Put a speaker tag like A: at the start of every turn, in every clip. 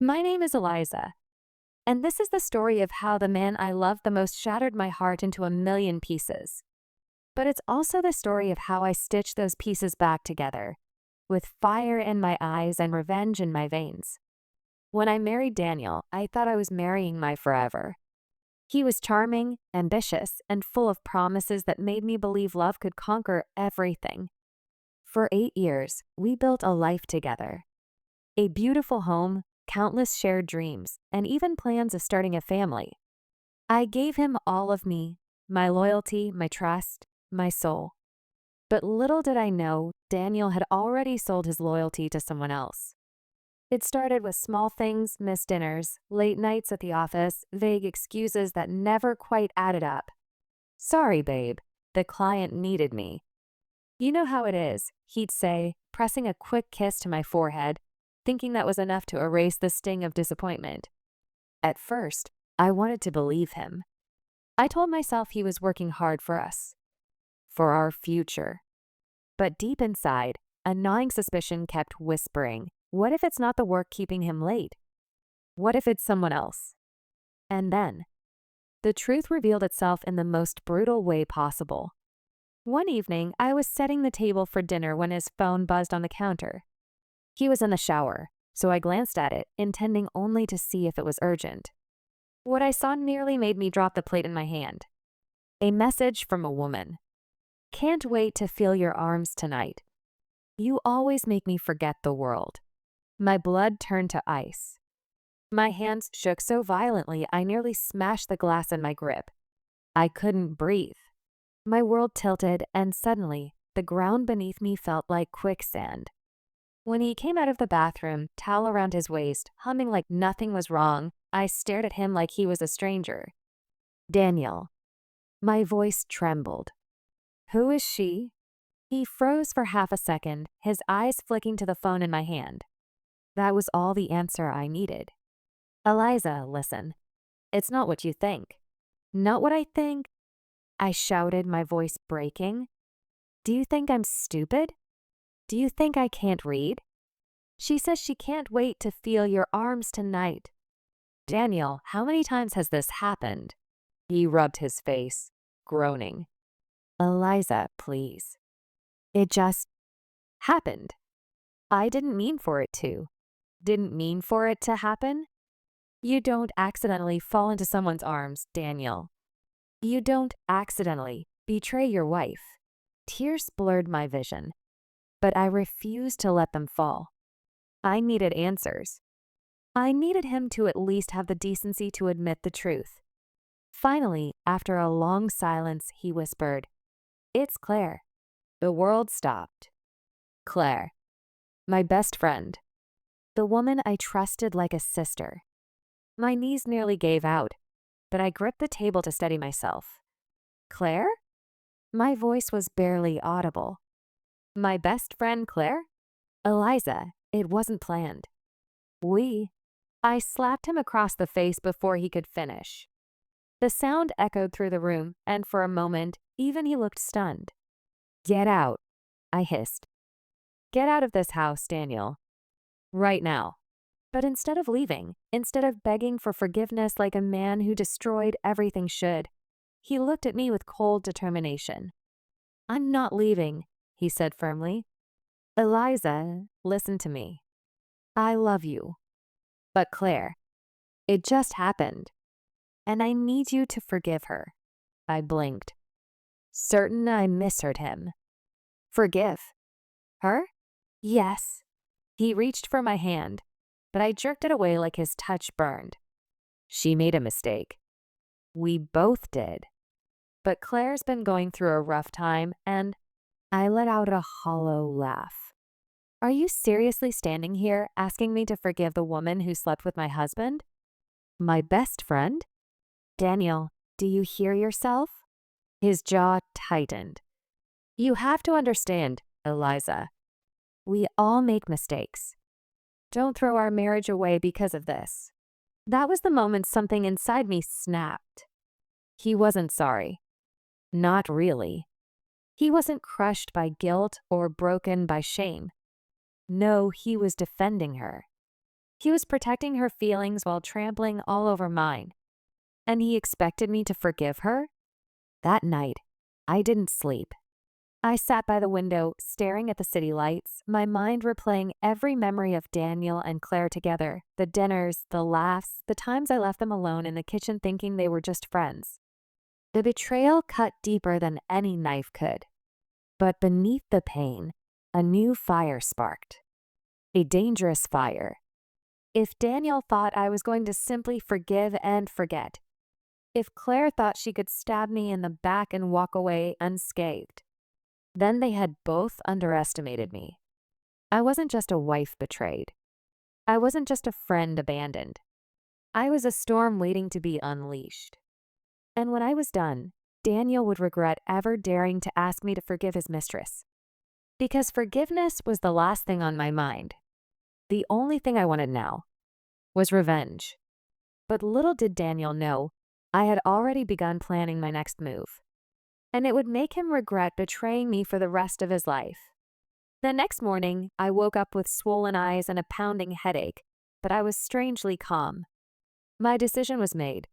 A: My name is Eliza, and this is the story of how the man I loved the most shattered my heart into a million pieces. But it's also the story of how I stitched those pieces back together, with fire in my eyes and revenge in my veins. When I married Daniel, I thought I was marrying my forever. He was charming, ambitious, and full of promises that made me believe love could conquer everything. For 8 years, we built a life together. A beautiful home, countless shared dreams, and even plans of starting a family. I gave him all of me, my loyalty, my trust, my soul. But little did I know, Daniel had already sold his loyalty to someone else. It started with small things, missed dinners, late nights at the office, vague excuses that never quite added up. "Sorry, babe, the client needed me." "You know how it is," he'd say, pressing a quick kiss to my forehead, thinking that was enough to erase the sting of disappointment. At first, I wanted to believe him. I told myself he was working hard for us, for our future. But deep inside, a gnawing suspicion kept whispering, what if it's not the work keeping him late? What if it's someone else? And then, the truth revealed itself in the most brutal way possible. One evening, I was setting the table for dinner when his phone buzzed on the counter. He was in the shower, so I glanced at it, intending only to see if it was urgent. What I saw nearly made me drop the plate in my hand. A message from a woman. "Can't wait to feel your arms tonight. You always make me forget the world." My blood turned to ice. My hands shook so violently I nearly smashed the glass in my grip. I couldn't breathe. My world tilted, and suddenly, the ground beneath me felt like quicksand. When he came out of the bathroom, towel around his waist, humming like nothing was wrong, I stared at him like he was a stranger. "Daniel." My voice trembled. "Who is she?" He froze for half a second, his eyes flicking to the phone in my hand. That was all the answer I needed. "Eliza, listen. It's not what you think." "Not what I think?" I shouted, my voice breaking. "Do you think I'm stupid? Do you think I can't read? She says she can't wait to feel your arms tonight." "Daniel, how many times has this happened?" He rubbed his face, groaning. "Eliza, please. It just happened. I didn't mean for it to. Didn't mean for it to happen. You don't accidentally fall into someone's arms, Daniel. You don't accidentally betray your wife." Tears blurred my vision, but I refused to let them fall. I needed answers. I needed him to at least have the decency to admit the truth. Finally, after a long silence, he whispered, "It's Claire." The world stopped. Claire. My best friend. The woman I trusted like a sister. My knees nearly gave out, but I gripped the table to steady myself. "Claire?" My voice was barely audible. "My best friend Claire?" "Eliza, it wasn't planned." I slapped him across the face before he could finish. The sound echoed through the room, and for a moment, even he looked stunned. "Get out," I hissed. "Get out of this house, Daniel. Right now." But instead of leaving, instead of begging for forgiveness like a man who destroyed everything should, he looked at me with cold determination. "I'm not leaving," he said firmly. "Eliza, listen to me. I love you. But Claire, it just happened. And I need you to forgive her." I blinked, certain I misheard him. "Forgive her?" "Yes." He reached for my hand, but I jerked it away like his touch burned. "She made a mistake. We both did. But Claire's been going through a rough time, and—" I let out a hollow laugh. "Are you seriously standing here asking me to forgive the woman who slept with my husband? My best friend? Daniel, do you hear yourself?" His jaw tightened. "You have to understand, Eliza. We all make mistakes. Don't throw our marriage away because of this." That was the moment something inside me snapped. He wasn't sorry. Not really. He wasn't crushed by guilt or broken by shame. No, he was defending her. He was protecting her feelings while trampling all over mine. And he expected me to forgive her? That night, I didn't sleep. I sat by the window, staring at the city lights, my mind replaying every memory of Daniel and Claire together, the dinners, the laughs, the times I left them alone in the kitchen thinking they were just friends. The betrayal cut deeper than any knife could. But beneath the pain, a new fire sparked. A dangerous fire. If Daniel thought I was going to simply forgive and forget, if Claire thought she could stab me in the back and walk away unscathed, then they had both underestimated me. I wasn't just a wife betrayed. I wasn't just a friend abandoned. I was a storm waiting to be unleashed. And when I was done, Daniel would regret ever daring to ask me to forgive his mistress. Because forgiveness was the last thing on my mind. The only thing I wanted now was revenge. But little did Daniel know, I had already begun planning my next move. And it would make him regret betraying me for the rest of his life. The next morning, I woke up with swollen eyes and a pounding headache, but I was strangely calm. My decision was made.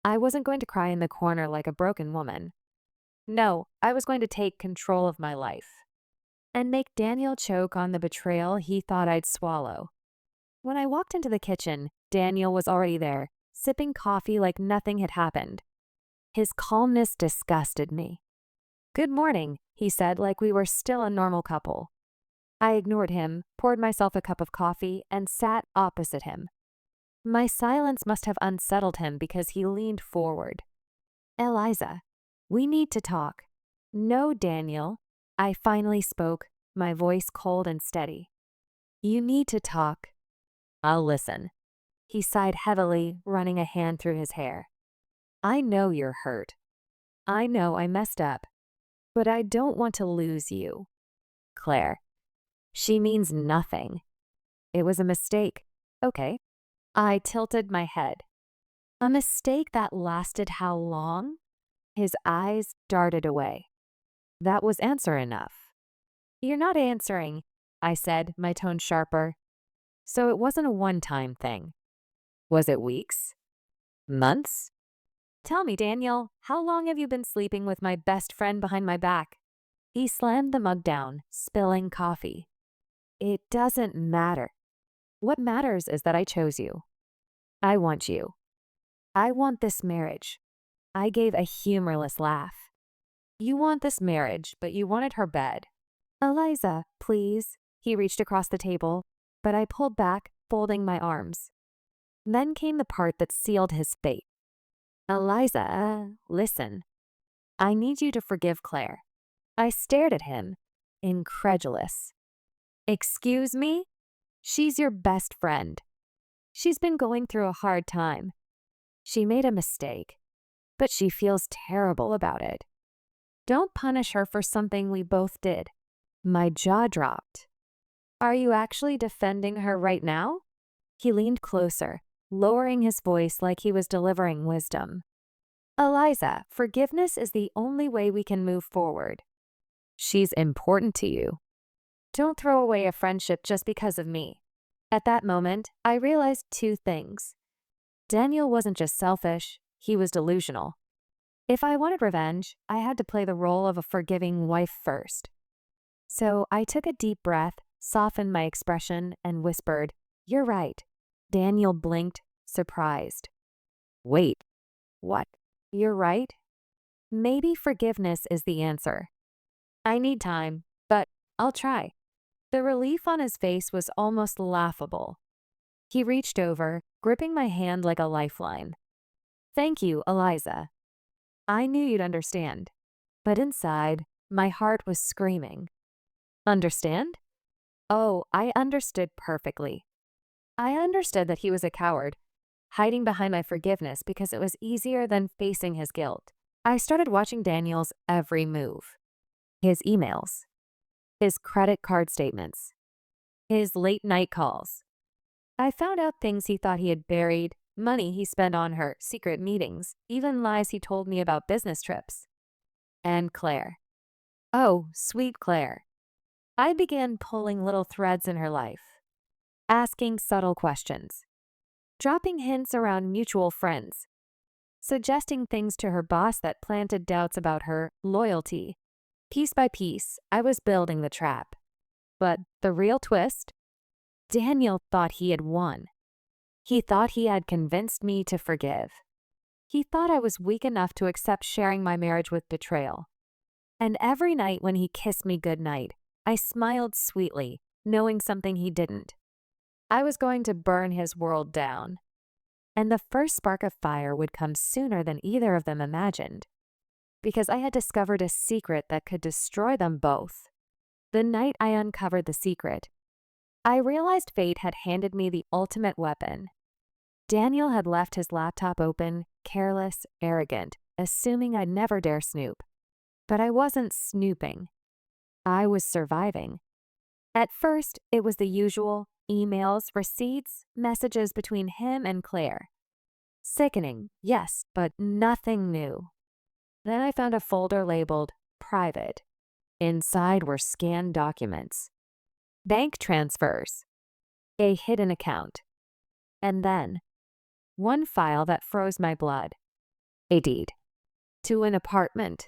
A: I wasn't going to cry in the corner like a broken woman. No, I was going to take control of my life and make Daniel choke on the betrayal he thought I'd swallow. When I walked into the kitchen, Daniel was already there, sipping coffee like nothing had happened. His calmness disgusted me. "Good morning," he said like we were still a normal couple. I ignored him, poured myself a cup of coffee, and sat opposite him. My silence must have unsettled him because he leaned forward. "Eliza, we need to talk." "No, Daniel." I finally spoke, my voice cold and steady. "You need to talk." "I'll listen." He sighed heavily, running a hand through his hair. "I know you're hurt. I know I messed up. But I don't want to lose you." "Claire, she means nothing." "It was a mistake." "Okay." I tilted my head. "A mistake that lasted how long?" His eyes darted away. That was answer enough. "You're not answering," I said, my tone sharper. "So it wasn't a one-time thing." "Was it weeks? Months?" "Tell me, Daniel, how long have you been sleeping with my best friend behind my back?" He slammed the mug down, spilling coffee. "It doesn't matter. What matters is that I chose you. I want you. I want this marriage." I gave a humorless laugh. "You want this marriage, but you wanted her bed." "Eliza, please." He reached across the table, but I pulled back, folding my arms. Then came the part that sealed his fate. "Eliza, listen. I need you to forgive Claire." I stared at him, incredulous. "Excuse me? She's your best friend. She's been going through a hard time. She made a mistake, but she feels terrible about it. Don't punish her for something we both did." My jaw dropped. "Are you actually defending her right now?" He leaned closer, lowering his voice like he was delivering wisdom. "Eliza, forgiveness is the only way we can move forward. She's important to you. Don't throw away a friendship just because of me." At that moment, I realized two things. Daniel wasn't just selfish, he was delusional. If I wanted revenge, I had to play the role of a forgiving wife first. So I took a deep breath, softened my expression, and whispered, "You're right." Daniel blinked, surprised. "Wait, what?" "You're right. Maybe forgiveness is the answer. I need time, but I'll try." The relief on his face was almost laughable. He reached over, gripping my hand like a lifeline. "Thank you, Eliza. I knew you'd understand." But inside, my heart was screaming. Understand? Oh, I understood perfectly. I understood that he was a coward, hiding behind my forgiveness because it was easier than facing his guilt. I started watching Daniel's every move. His emails, his credit card statements, his late night calls. I found out things he thought he had buried, money he spent on her, secret meetings, even lies he told me about business trips. And Claire. Oh, sweet Claire. I began pulling little threads in her life. asking subtle questions, dropping hints around mutual friends, suggesting things to her boss that planted doubts about her loyalty. Piece by piece, I was building the trap. But the real twist? Daniel thought he had won. He thought he had convinced me to forgive. He thought I was weak enough to accept sharing my marriage with betrayal. And every night when he kissed me goodnight, I smiled sweetly, knowing something he didn't. I was going to burn his world down. And the first spark of fire would come sooner than either of them imagined, because I had discovered a secret that could destroy them both. The night I uncovered the secret, I realized fate had handed me the ultimate weapon. Daniel had left his laptop open, careless, arrogant, assuming I'd never dare snoop. But I wasn't snooping. I was surviving. At first, it was the usual emails, receipts, messages between him and Claire. Sickening, yes, but nothing new. Then I found a folder labeled Private. Inside were scanned documents, bank transfers, a hidden account, and then one file that froze my blood. A deed to an apartment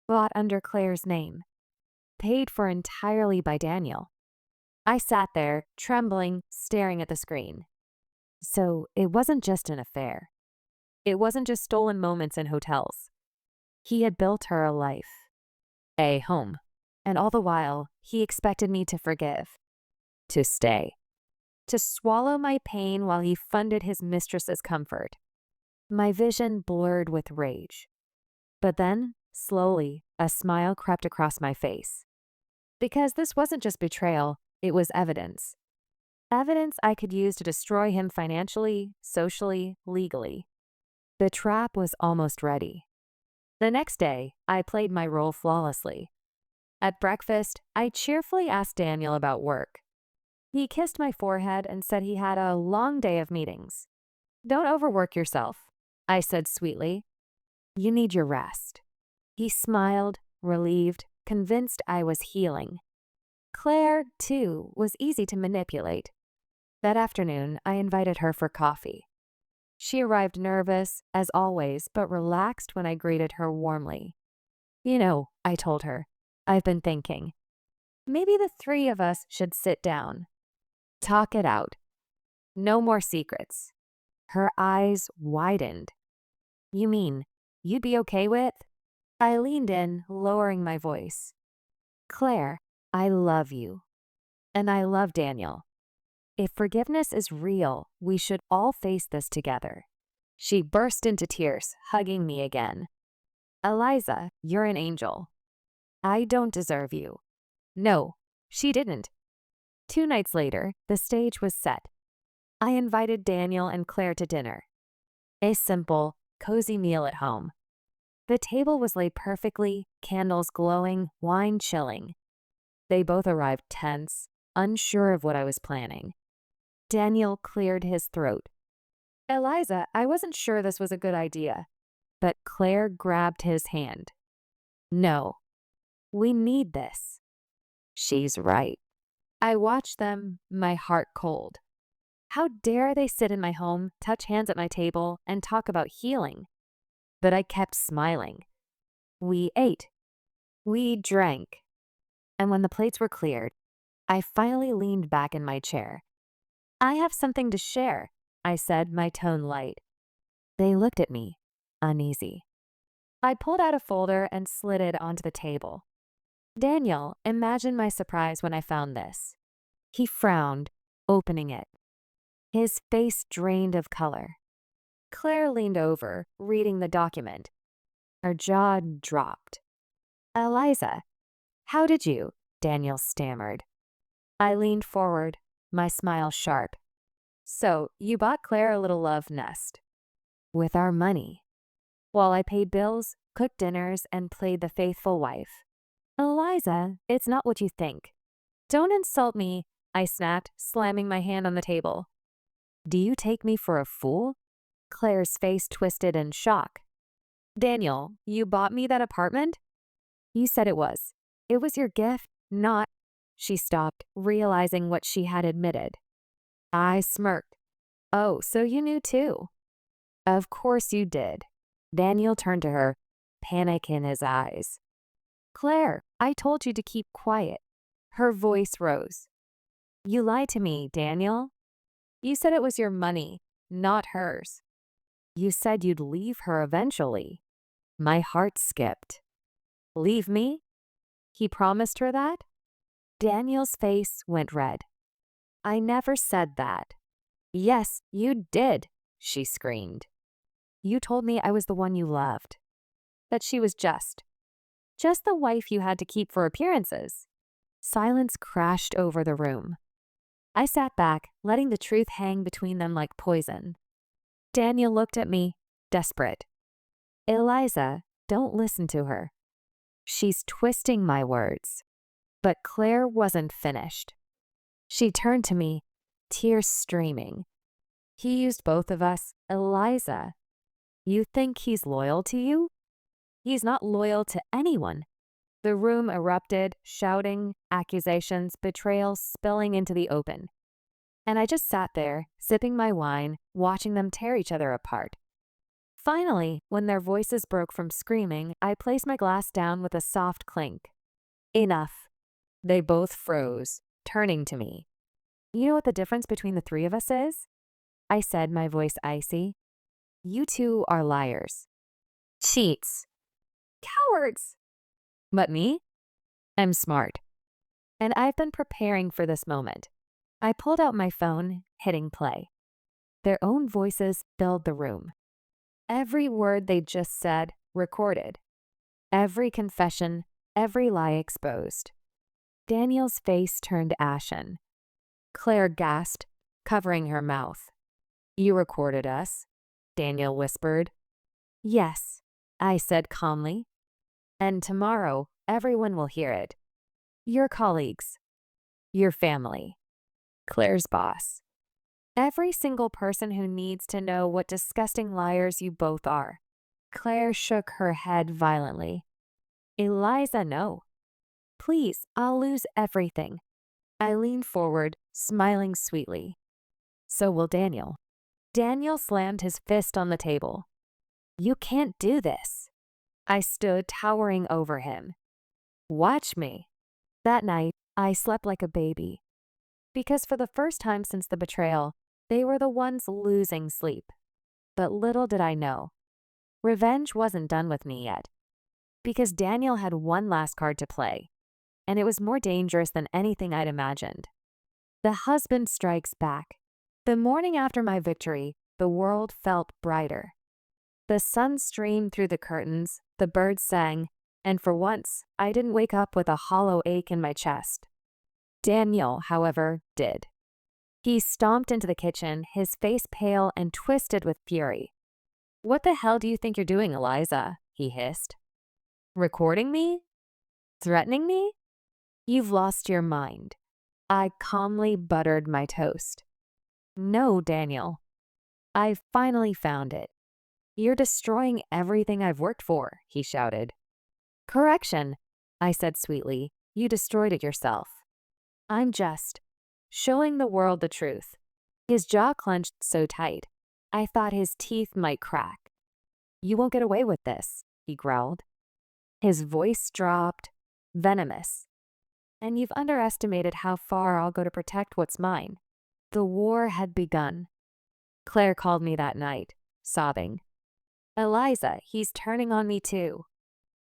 A: bought under Claire's name, paid for entirely by Daniel. I sat there, trembling, staring at the screen. So it wasn't just an affair. It wasn't just stolen moments in hotels. He had built her a life, a home, and all the while, he expected me to forgive, to stay, to swallow my pain while he funded his mistress's comfort. My vision blurred with rage. But then, slowly, a smile crept across my face. Because this wasn't just betrayal, it was evidence. Evidence I could use to destroy him financially, socially, legally. The trap was almost ready. The next day, I played my role flawlessly. At breakfast, I cheerfully asked Daniel about work. He kissed my forehead and said he had a long day of meetings. "Don't overwork yourself," I said sweetly. "You need your rest." He smiled, relieved, convinced I was healing. Claire, too, was easy to manipulate. That afternoon, I invited her for coffee. She arrived nervous, as always, but relaxed when I greeted her warmly. "You know," I told her, "I've been thinking. Maybe the three of us should sit down. Talk it out. No more secrets." Her eyes widened. "You mean you'd be okay with?" I leaned in, lowering my voice. "Claire, I love you. And I love Daniel. If forgiveness is real, we should all face this together." She burst into tears, hugging me again. "Eliza, you're an angel. I don't deserve you." No, she didn't. 2 nights later, the stage was set. I invited Daniel and Claire to dinner. A simple, cozy meal at home. The table was laid perfectly, candles glowing, wine chilling. They both arrived tense, unsure of what I was planning. Daniel cleared his throat. "Eliza, I wasn't sure this was a good idea." But Claire grabbed his hand. "No, we need this." She's right. I watched them, my heart cold. How dare they sit in my home, touch hands at my table, and talk about healing? But I kept smiling. We ate. We drank. And when the plates were cleared, I finally leaned back in my chair. "I have something to share," I said, my tone light. They looked at me, uneasy. I pulled out a folder and slid it onto the table. Daniel, imagine my surprise when I found this. He frowned, opening it. His face drained of color. Claire leaned over, reading the document. Her jaw dropped. "Eliza, how did you?" Daniel stammered. I leaned forward, my smile sharp. "So, you bought Claire a little love nest." "With our money." While I paid bills, cooked dinners, and played the faithful wife. "Eliza, it's not what you think." "Don't insult me," I snapped, slamming my hand on the table. "Do you take me for a fool?" Claire's face twisted in shock. "Daniel, you bought me that apartment?" "You said it was. It was your gift, not—" She stopped, realizing what she had admitted. I smirked. Oh, so you knew too? Of course you did. Daniel turned to her, panic in his eyes. Claire, I told you to keep quiet. Her voice rose. You lied to me, Daniel. You said it was your money, not hers. You said you'd leave her eventually. My heart skipped. Leave me? He promised her that? Daniel's face went red. I never said that. Yes, you did, she screamed. You told me I was the one you loved. That she was just the wife you had to keep for appearances. Silence crashed over the room. I sat back, letting the truth hang between them like poison. Daniel looked at me, desperate. Eliza, don't listen to her. She's twisting my words. But Claire wasn't finished. She turned to me, tears streaming. He used both of us, Eliza. You think he's loyal to you? He's not loyal to anyone. The room erupted, shouting, accusations, betrayal spilling into the open. And I just sat there, sipping my wine, watching them tear each other apart. Finally, when their voices broke from screaming, I placed my glass down with a soft clink. Enough. They both froze, turning to me. You know what the difference between the three of us is? I said, my voice icy. You two are liars. Cheats. Cowards. But me? I'm smart. And I've been preparing for this moment. I pulled out my phone, hitting play. Their own voices filled the room. Every word they just said, recorded. Every confession, every lie exposed. Daniel's face turned ashen. Claire gasped, covering her mouth. You recorded us, Daniel whispered. Yes, I said calmly. And tomorrow, everyone will hear it. Your colleagues. Your family. Claire's boss. Every single person who needs to know what disgusting liars you both are. Claire shook her head violently. Eliza, no. Please, I'll lose everything. I leaned forward, smiling sweetly. So will Daniel. Daniel slammed his fist on the table. You can't do this. I stood towering over him. Watch me. That night, I slept like a baby. Because for the first time since the betrayal, they were the ones losing sleep. But little did I know. Revenge wasn't done with me yet. Because Daniel had one last card to play. And it was more dangerous than anything I'd imagined. The husband strikes back. The morning after my victory, the world felt brighter. The sun streamed through the curtains, the birds sang, and for once, I didn't wake up with a hollow ache in my chest. Daniel, however, did. He stomped into the kitchen, his face pale and twisted with fury. What the hell do you think you're doing, Eliza? He hissed. Recording me? Threatening me? You've lost your mind. I calmly buttered my toast. No, Daniel. I've finally found it. You're destroying everything I've worked for, he shouted. Correction, I said sweetly. You destroyed it yourself. I'm just showing the world the truth. His jaw clenched so tight, I thought his teeth might crack. You won't get away with this, he growled. His voice dropped, venomous. And you've underestimated how far I'll go to protect what's mine. The war had begun. Claire called me that night, sobbing. Eliza, he's turning on me too.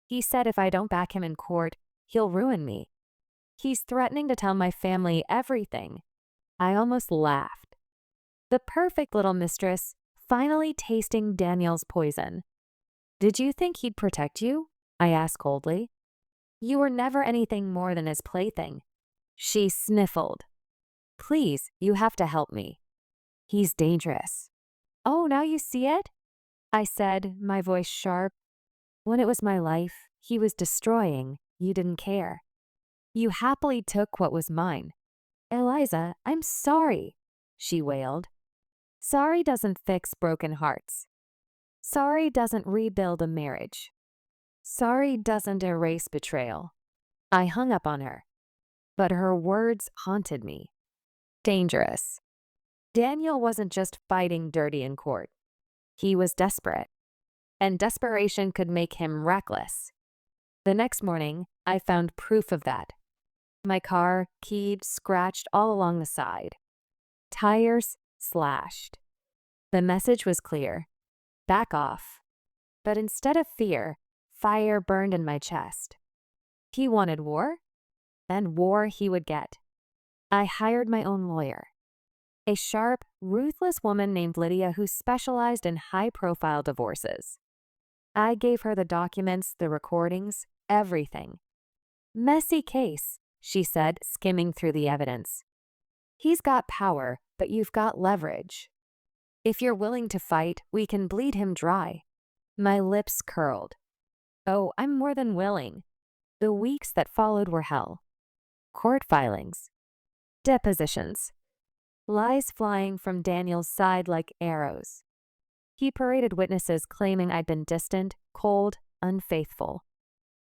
A: He said if I don't back him in court, he'll ruin me. He's threatening to tell my family everything. I almost laughed. The perfect little mistress, finally tasting Daniel's poison. Did you think he'd protect you? I asked coldly. You were never anything more than his plaything. She sniffled. Please, you have to help me. He's dangerous. Oh, now you see it? I said, my voice sharp. When it was my life, he was destroying. You didn't care. You happily took what was mine. Eliza, I'm sorry, she wailed. Sorry doesn't fix broken hearts. Sorry doesn't rebuild a marriage. Sorry doesn't erase betrayal. I hung up on her, but her words haunted me. Dangerous. Daniel wasn't just fighting dirty in court. He was desperate, and desperation could make him reckless. The next morning, I found proof of that. My car, keyed, scratched all along the side. Tires slashed. The message was clear. Back off. But instead of fear, fire burned in my chest. He wanted war? Then war he would get. I hired my own lawyer. A sharp, ruthless woman named Lydia who specialized in high-profile divorces. I gave her the documents, the recordings, everything. Messy case, she said, skimming through the evidence. He's got power, but you've got leverage. If you're willing to fight, we can bleed him dry. My lips curled. Oh, I'm more than willing. The weeks that followed were hell. Court filings. Depositions. Lies flying from Daniel's side like arrows. He paraded witnesses claiming I'd been distant, cold, unfaithful.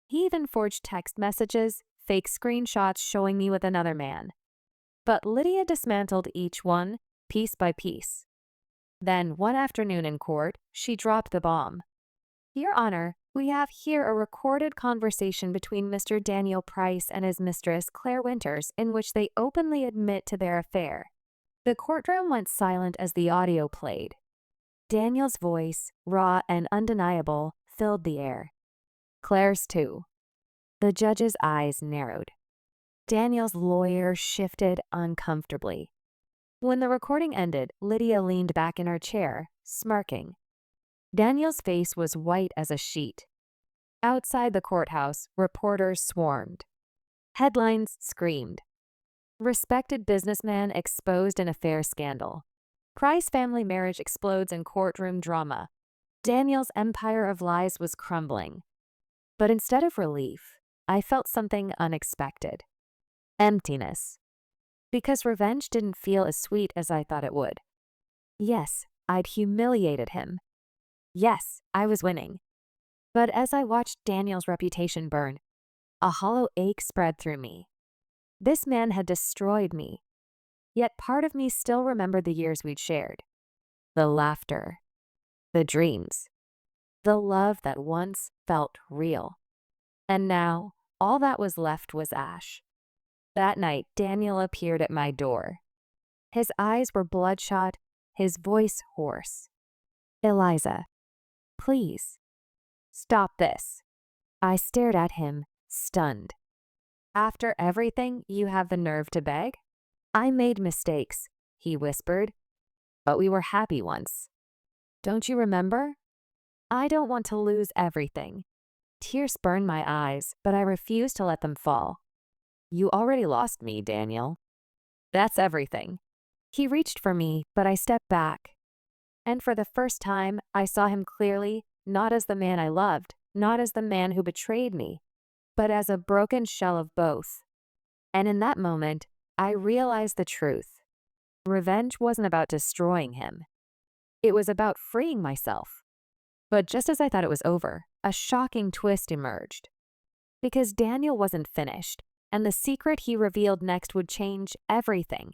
A: He even forged text messages, fake screenshots showing me with another man. But Lydia dismantled each one, piece by piece. Then, one afternoon in court, she dropped the bomb. Your Honor, we have here a recorded conversation between Mr. Daniel Price and his mistress, Claire Winters, in which they openly admit to their affair. The courtroom went silent as the audio played. Daniel's voice, raw and undeniable, filled the air. Claire's too. The judge's eyes narrowed. Daniel's lawyer shifted uncomfortably. When the recording ended, Lydia leaned back in her chair, smirking. Daniel's face was white as a sheet. Outside the courthouse, reporters swarmed. Headlines screamed. Respected businessman exposed in affair scandal. Price family marriage explodes in courtroom drama. Daniel's empire of lies was crumbling. But instead of relief, I felt something unexpected. Emptiness. Because revenge didn't feel as sweet as I thought it would. Yes, I'd humiliated him. Yes, I was winning. But as I watched Daniel's reputation burn, a hollow ache spread through me. This man had destroyed me. Yet part of me still remembered the years we'd shared. The laughter. The dreams. The love that once felt real. And now, all that was left was ash. That night, Daniel appeared at my door. His eyes were bloodshot, his voice hoarse. Eliza, please, stop this. I stared at him, stunned. After everything, you have the nerve to beg? I made mistakes, he whispered. But we were happy once. Don't you remember? I don't want to lose everything. Tears burned my eyes, but I refused to let them fall. You already lost me, Daniel. That's everything. He reached for me, but I stepped back. And for the first time, I saw him clearly, not as the man I loved, not as the man who betrayed me, but as a broken shell of both. And in that moment, I realized the truth. Revenge wasn't about destroying him. It was about freeing myself. But just as I thought it was over, a shocking twist emerged. Because Daniel wasn't finished, and the secret he revealed next would change everything.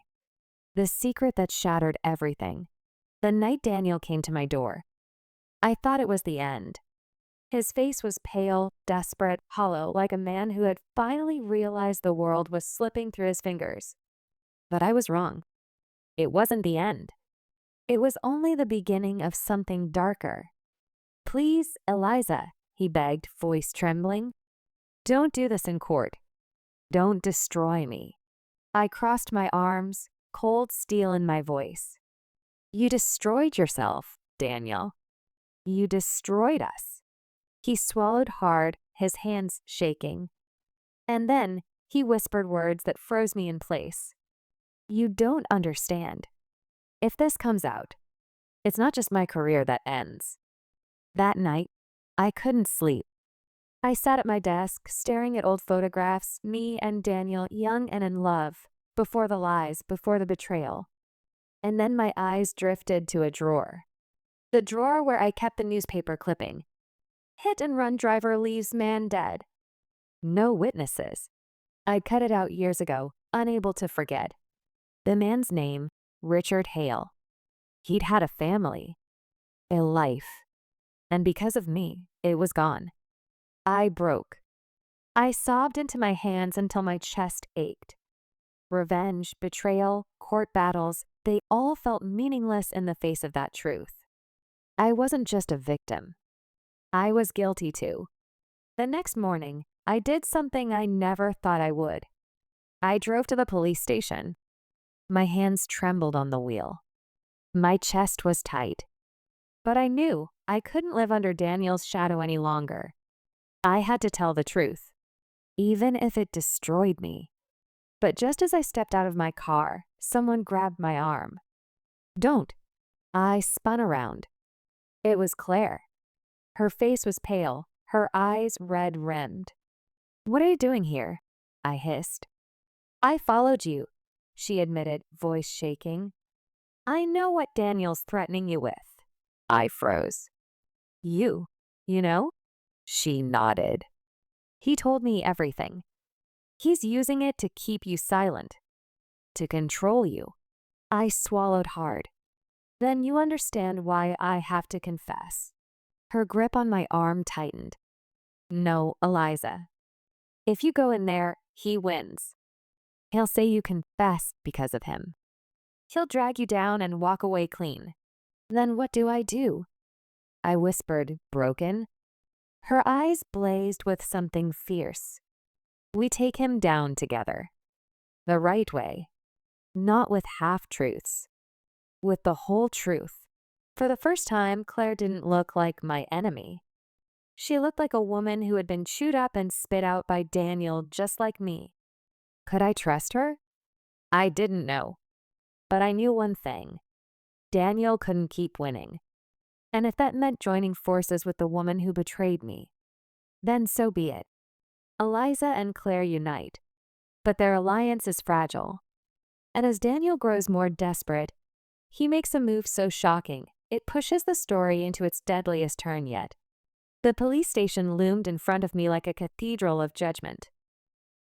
A: The secret that shattered everything. The night Daniel came to my door. I thought it was the end. His face was pale, desperate, hollow, like a man who had finally realized the world was slipping through his fingers. But I was wrong. It wasn't the end. It was only the beginning of something darker. Please, Eliza, he begged, voice trembling. Don't do this in court. Don't destroy me. I crossed my arms, cold steel in my voice. You destroyed yourself, Daniel. You destroyed us. He swallowed hard, his hands shaking. And then he whispered words that froze me in place. You don't understand. If this comes out, it's not just my career that ends. That night, I couldn't sleep. I sat at my desk, staring at old photographs, me and Daniel, young and in love, before the lies, before the betrayal. And then my eyes drifted to a drawer. The drawer where I kept the newspaper clipping. Hit and run driver leaves man dead. No witnesses. I cut it out years ago, unable to forget. The man's name, Richard Hale. He'd had a family, a life, and because of me, it was gone. I broke. I sobbed into my hands until my chest ached. Revenge, betrayal, court battles, they all felt meaningless in the face of that truth. I wasn't just a victim. I was guilty too. The next morning, I did something I never thought I would. I drove to the police station. My hands trembled on the wheel. My chest was tight. But I knew I couldn't live under Daniel's shadow any longer. I had to tell the truth, even if it destroyed me. But just as I stepped out of my car, someone grabbed my arm. "Don't." I spun around. It was Claire. Her face was pale, her eyes red-rimmed. "What are you doing here?" I hissed. "I followed you," she admitted, voice shaking. "I know what Daniel's threatening you with." I froze. You know?" She nodded. "He told me everything. He's using it to keep you silent, to control you." I swallowed hard. "Then you understand why I have to confess." Her grip on my arm tightened. "No, Eliza. If you go in there, he wins. He'll say you confessed because of him. He'll drag you down and walk away clean. Then what do?" I whispered, broken. Her eyes blazed with something fierce. "We take him down together. The right way. Not with half-truths. With the whole truth." For the first time, Claire didn't look like my enemy. She looked like a woman who had been chewed up and spit out by Daniel just like me. Could I trust her? I didn't know. But I knew one thing. Daniel couldn't keep winning. And if that meant joining forces with the woman who betrayed me, then so be it. Eliza and Claire unite, but their alliance is fragile. And as Daniel grows more desperate, he makes a move so shocking, it pushes the story into its deadliest turn yet. The police station loomed in front of me like a cathedral of judgment.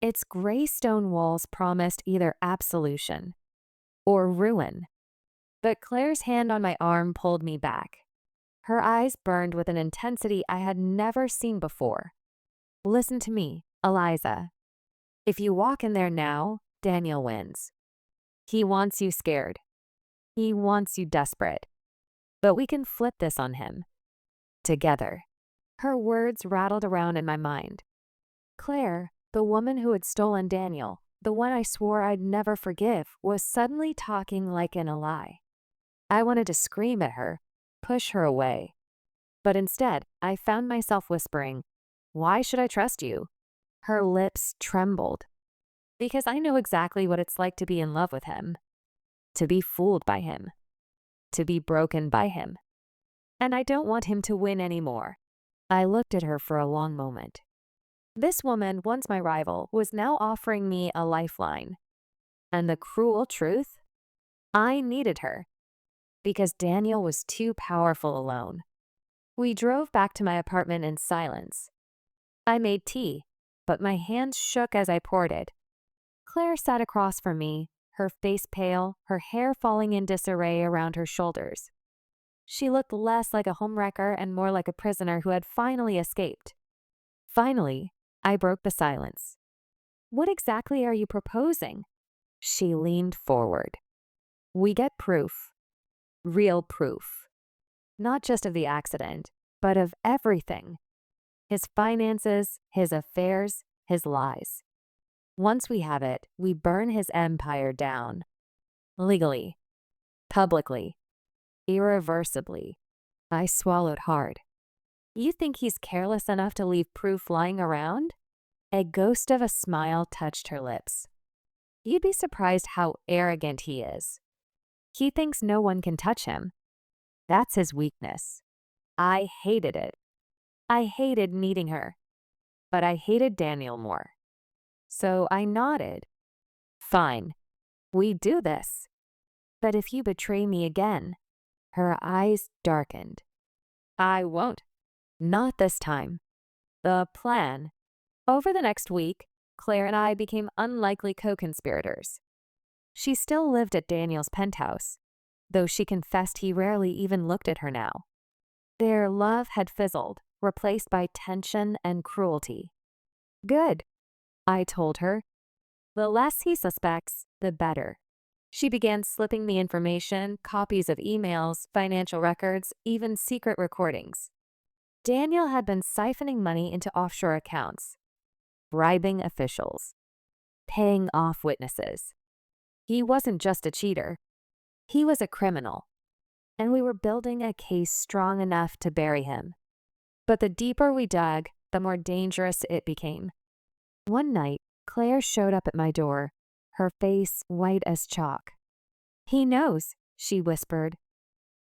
A: Its gray stone walls promised either absolution or ruin. But Claire's hand on my arm pulled me back. Her eyes burned with an intensity I had never seen before. "Listen to me, Eliza. If you walk in there now, Daniel wins. He wants you scared. He wants you desperate. But we can flip this on him. Together." Her words rattled around in my mind. Claire, the woman who had stolen Daniel, the one I swore I'd never forgive, was suddenly talking like in a lie. I wanted to scream at her, push her away. But instead, I found myself whispering, "Why should I trust you?" Her lips trembled. "Because I know exactly what it's like to be in love with him. To be fooled by him. To be broken by him. And I don't want him to win anymore." I looked at her for a long moment. This woman, once my rival, was now offering me a lifeline. And the cruel truth? I needed her. Because Daniel was too powerful alone. We drove back to my apartment in silence. I made tea, but my hands shook as I poured it. Claire sat across from me, her face pale, her hair falling in disarray around her shoulders. She looked less like a homewrecker and more like a prisoner who had finally escaped. Finally, I broke the silence. "What exactly are you proposing?" She leaned forward. "We get proof. Real proof. Not just of the accident, but of everything. His finances, his affairs, his lies. Once we have it, we burn his empire down. Legally. Publicly. Irreversibly." I swallowed hard. "You think he's careless enough to leave proof lying around?" A ghost of a smile touched her lips. "You'd be surprised how arrogant he is. He thinks no one can touch him. That's his weakness." I hated it. I hated needing her. But I hated Daniel more. So I nodded. "Fine. We do this. But if you betray me again," her eyes darkened. "I won't. Not this time." The plan. Over the next week, Claire and I became unlikely co-conspirators. She still lived at Daniel's penthouse, though she confessed he rarely even looked at her now. Their love had fizzled, replaced by tension and cruelty. Good, I told her. The less he suspects, the better. She began slipping me information, copies of emails, financial records, even secret recordings. Daniel had been siphoning money into offshore accounts, bribing officials, paying off witnesses. He wasn't just a cheater. He was a criminal, and we were building a case strong enough to bury him. But the deeper we dug, the more dangerous it became. One night, Claire showed up at my door, her face white as chalk. "He knows," she whispered.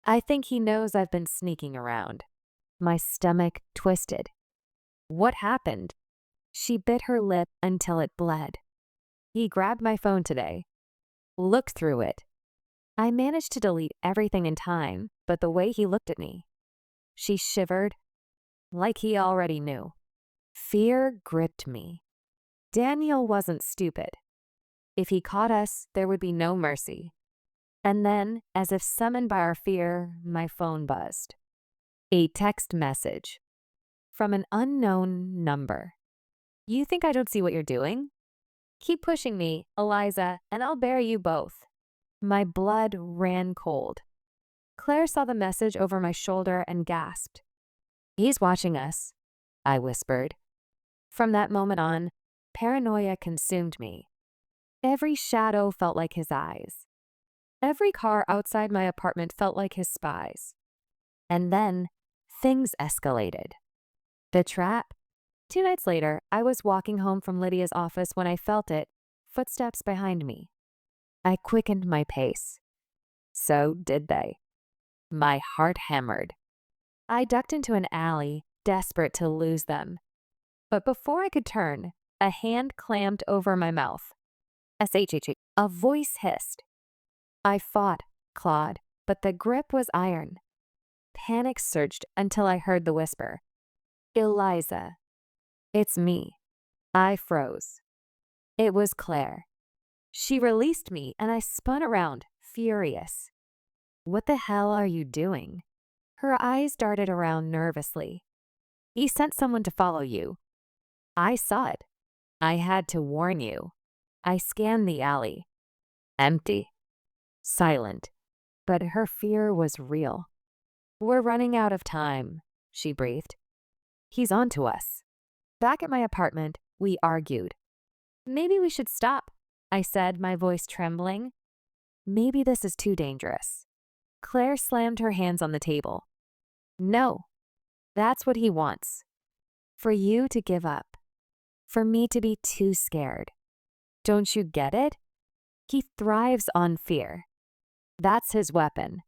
A: "I think he knows I've been sneaking around." My stomach twisted. "What happened?" She bit her lip until it bled. "He grabbed my phone today. Look through it." I managed to delete everything in time, but the way he looked at me. She shivered, like he already knew. Fear gripped me. Daniel wasn't stupid. If he caught us, there would be no mercy. And then, as if summoned by our fear, my phone buzzed. A text message from an unknown number. "You think I don't see what you're doing? Keep pushing me, Eliza, and I'll bury you both." My blood ran cold. Claire saw the message over my shoulder and gasped. "He's watching us," I whispered. From that moment on, paranoia consumed me. Every shadow felt like his eyes. Every car outside my apartment felt like his spies. And then, things escalated. The trap. 2 nights later, I was walking home from Lydia's office when I felt it, footsteps behind me. I quickened my pace. So did they. My heart hammered. I ducked into an alley, desperate to lose them. But before I could turn, a hand clammed over my mouth. "SHH." A voice hissed. I fought, clawed, but the grip was iron. Panic surged until I heard the whisper. "Eliza." "It's me." I froze. It was Claire. She released me and I spun around, furious. "What the hell are you doing?" Her eyes darted around nervously. "He sent someone to follow you." "I saw it. I had to warn you." I scanned the alley. Empty. Silent. But her fear was real. "We're running out of time," she breathed. "He's on to us." Back at my apartment, we argued. "Maybe we should stop," I said, my voice trembling. "Maybe this is too dangerous." Claire slammed her hands on the table. "No. That's what he wants. For you to give up. For me to be too scared. Don't you get it? He thrives on fear. That's his weapon.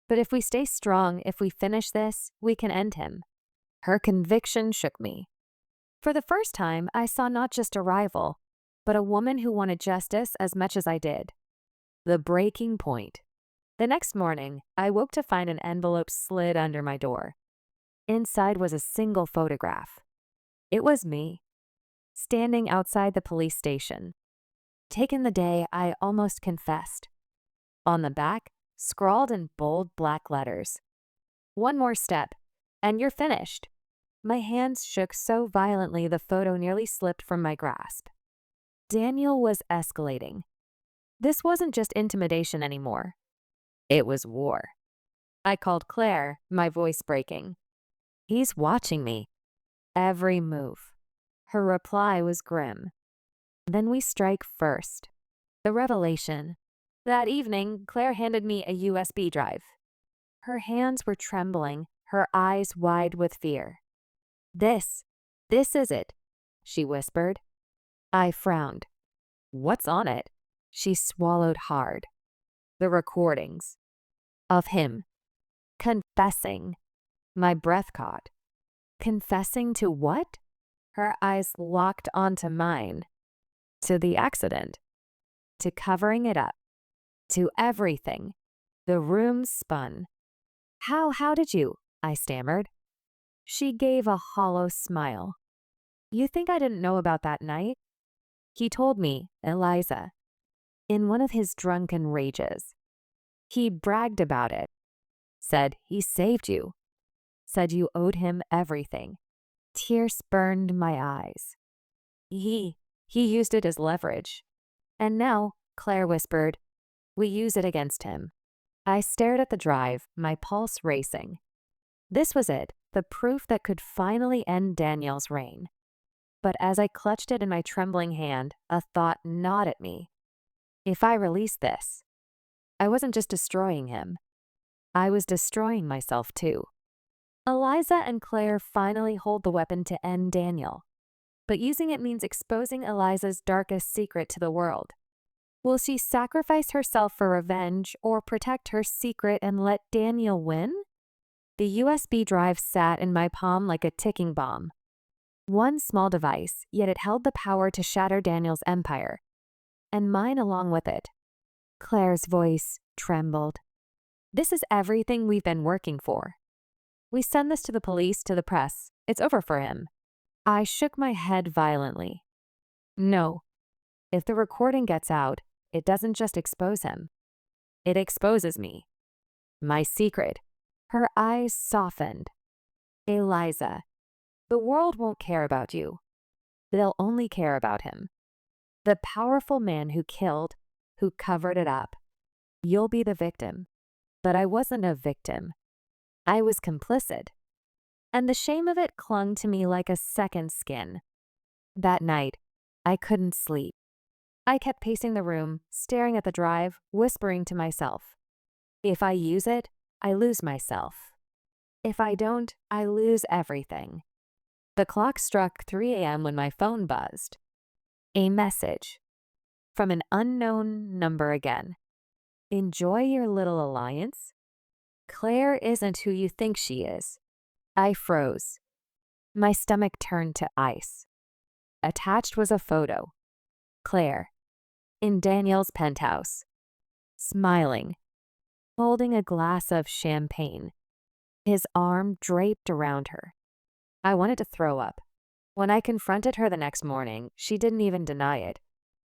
A: But if we stay strong, if we finish this, we can end him." Her conviction shook me. For the first time, I saw not just a rival, but a woman who wanted justice as much as I did. The breaking point. The next morning, I woke to find an envelope slid under my door. Inside was a single photograph. It was me, standing outside the police station. Taken the day I almost confessed. On the back, scrawled in bold black letters. "One more step, and you're finished." My hands shook so violently the photo nearly slipped from my grasp. Daniel was escalating. This wasn't just intimidation anymore. It was war. I called Claire, my voice breaking. "He's watching me." Every move. Her reply was grim. Then we strike first. The revelation. That evening, Claire handed me a USB drive. Her hands were trembling, her eyes wide with fear. This is it," she whispered. I frowned. "What's on it?" She swallowed hard. The recordings. Of him. Confessing. My breath caught. Confessing to what? Her eyes locked onto mine. To the accident. To covering it up. To everything. The room spun. How did you?" I stammered. She gave a hollow smile. "You think I didn't know about that night? He told me, Eliza." in one of his drunken rages. He bragged about it, said he saved you, said you owed him everything. Tears burned my eyes. He used it as leverage. And now, Claire whispered, we use it against him. I stared at the drive, my pulse racing. This was it, the proof that could finally end Daniel's reign. But as I clutched it in my trembling hand, a thought gnawed at me. If I released this, I wasn't just destroying him. I was destroying myself too. Eliza and Claire finally hold the weapon to end Daniel. But using it means exposing Eliza's darkest secret to the world. Will she sacrifice herself for revenge or protect her secret and let Daniel win? The USB drive sat in my palm like a ticking bomb. One small device, yet it held the power to shatter Daniel's empire. And mine along with it. Claire's voice trembled. This is everything we've been working for. We send this to the police, to the press. It's over for him. I shook my head violently. No. If the recording gets out, it doesn't just expose him. It exposes me. My secret. Her eyes softened. Eliza, the world won't care about you. They'll only care about him. The powerful man who killed, who covered it up. You'll be the victim. But I wasn't a victim. I was complicit. And the shame of it clung to me like a second skin. That night, I couldn't sleep. I kept pacing the room, staring at the drive, whispering to myself. If I use it, I lose myself. If I don't, I lose everything. The clock struck 3 a.m. when my phone buzzed. A message. From an unknown number again. Enjoy your little alliance? Claire isn't who you think she is. I froze. My stomach turned to ice. Attached was a photo. Claire. In Daniel's penthouse. Smiling. Holding a glass of champagne. His arm draped around her. I wanted to throw up. When I confronted her the next morning, she didn't even deny it.